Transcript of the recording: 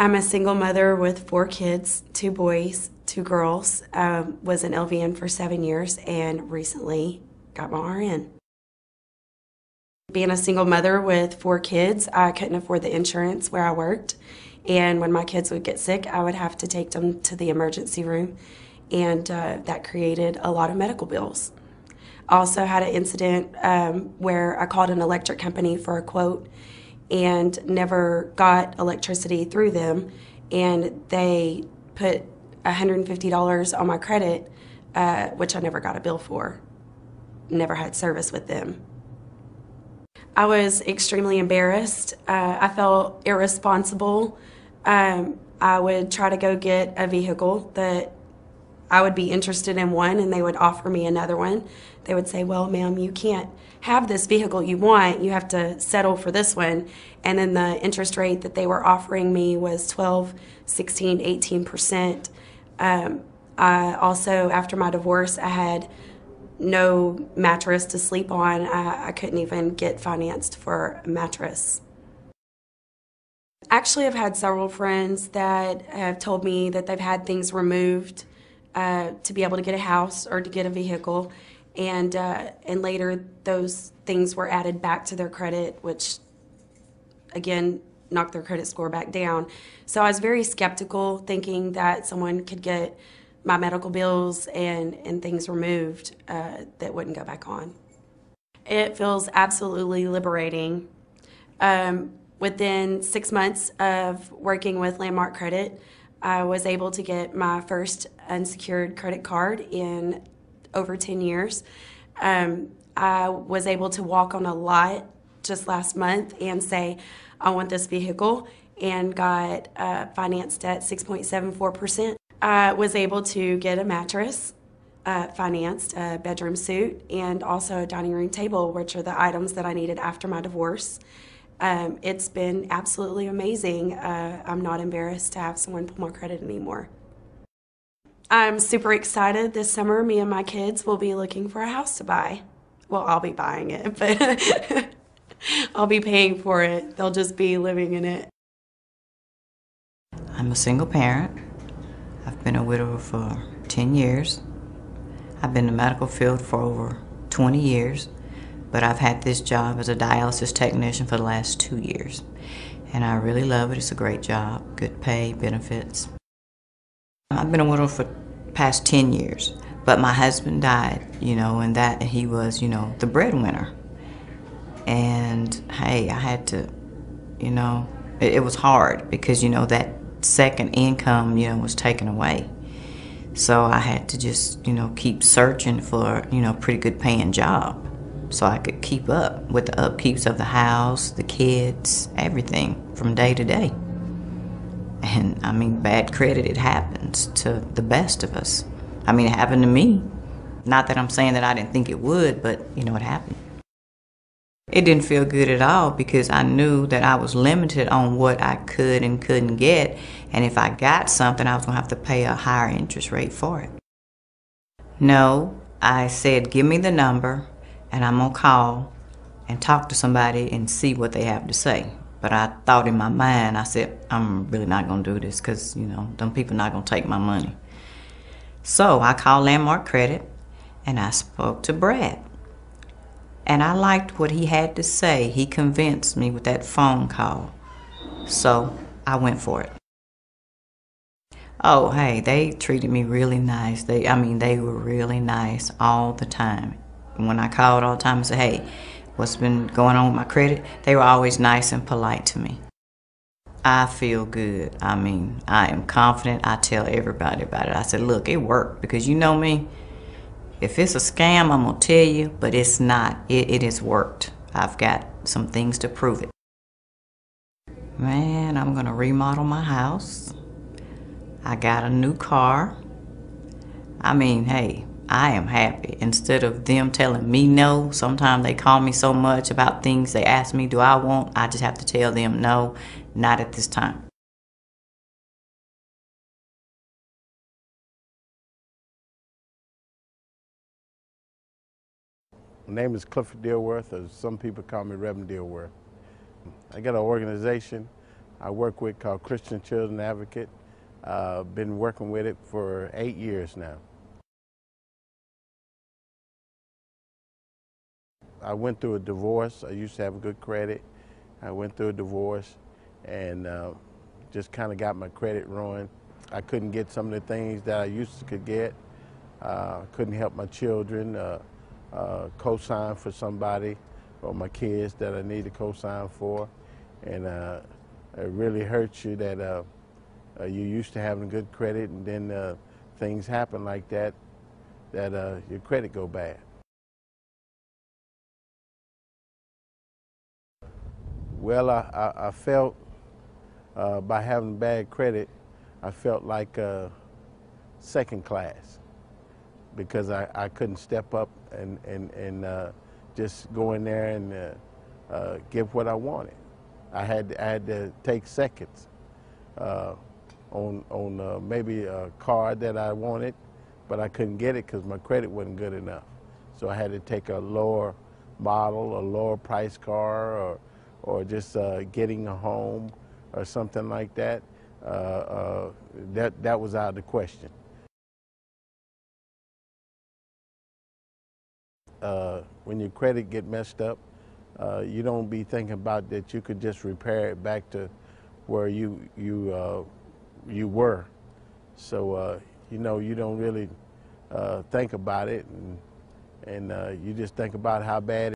I'm a single mother with 4 kids, 2 boys, 2 girls. Was an LVN for 7 years and recently got my RN. Being a single mother with 4 kids, I couldn't afford the insurance where I worked. And when my kids would get sick, I would have to take them to the emergency room. And that created a lot of medical bills. I also had an incident where I called an electric company for a quote and never got electricity through them, and they put $150 on my credit, which I never got a bill for. Never had service with them. I was extremely embarrassed. I felt irresponsible. I would try to go get a vehicle that I would be interested in one, and they would offer me another one. They would say, well, ma'am, you can't have this vehicle you want. You have to settle for this one. And then the interest rate that they were offering me was 12, 16, 18%. I also, after my divorce, I had no mattress to sleep on. I couldn't even get financed for a mattress. Actually, I've had several friends that have told me that they've had things removed to be able to get a house or to get a vehicle, and later those things were added back to their credit, which again knocked their credit score back down. So I was very skeptical, thinking that someone could get my medical bills and things removed that wouldn't go back on. It feels absolutely liberating. Within 6 months of working with Landmark Credit, I was able to get my first unsecured credit card in over 10 years. I was able to walk on a lot just last month and say, I want this vehicle, and got financed at 6.74%. I was able to get a mattress financed, a bedroom suite, and also a dining room table, which are the items that I needed after my divorce. It's been absolutely amazing. I'm not embarrassed to have someone pull my credit anymore. I'm super excited. This summer, me and my kids will be looking for a house to buy. Well, I'll be buying it, but I'll be paying for it. They'll just be living in it. I'm a single parent. I've been a widower for 10 years. I've been in the medical field for over 20 years. But I've had this job as a dialysis technician for the last 2 years. And I really love it. It's a great job, good pay, benefits. I've been a widow for the past 10 years. But my husband died, and that he was, the breadwinner. And hey, I had to, it was hard because, that second income, was taken away. So I had to just, keep searching for, a pretty good paying job, so I could keep up with the upkeeps of the house, the kids, everything from day to day. And bad credit, it happens to the best of us. It happened to me. Not that I'm saying that I didn't think it would, but it happened. It didn't feel good at all because I knew that I was limited on what I could and couldn't get. And if I got something, I was gonna have to pay a higher interest rate for it. No, I said, give me the number, and I'm gonna call and talk to somebody and see what they have to say. But I thought in my mind, I said, I'm really not gonna do this because, them people not gonna take my money. So I called Landmark Credit and I spoke to Brad. And I liked what he had to say. He convinced me with that phone call. So I went for it. Oh, hey, they treated me really nice. They were really nice all the time. When I called all the time and said, hey, what's been going on with my credit? They were always nice and polite to me. I feel good. I am confident. I tell everybody about it. I said, look, it worked because you know me. If it's a scam, I'm going to tell you, but it's not. It has worked. I've got some things to prove it. Man, I'm going to remodel my house. I got a new car. Hey, I am happy. Instead of them telling me no, sometimes they call me so much about things they ask me, do I want? I just have to tell them no, not at this time. My name is Clifford Dilworth, or some people call me Reverend Dilworth. I got an organization I work with called Christian Children Advocate. Been working with it for 8 years now. I went through a divorce. I used to have good credit. I went through a divorce and just kind of got my credit ruined. I couldn't get some of the things that I used to could get. Couldn't help my children, co-sign for somebody or my kids that I need to co-sign for. And it really hurts you that you're used to having good credit and then things happen like that, that your credit go bad. Well, I felt by having bad credit, I felt like second class because I couldn't step up and just go in there and give what I wanted. I had to take seconds on maybe a car that I wanted, but I couldn't get it because my credit wasn't good enough. So I had to take a lower model, a lower price car, or just getting a home or something like that. That was out of the question. When your credit get messed up, you don't be thinking about that you could just repair it back to where you were. So you know, you don't really think about it, and you just think about how bad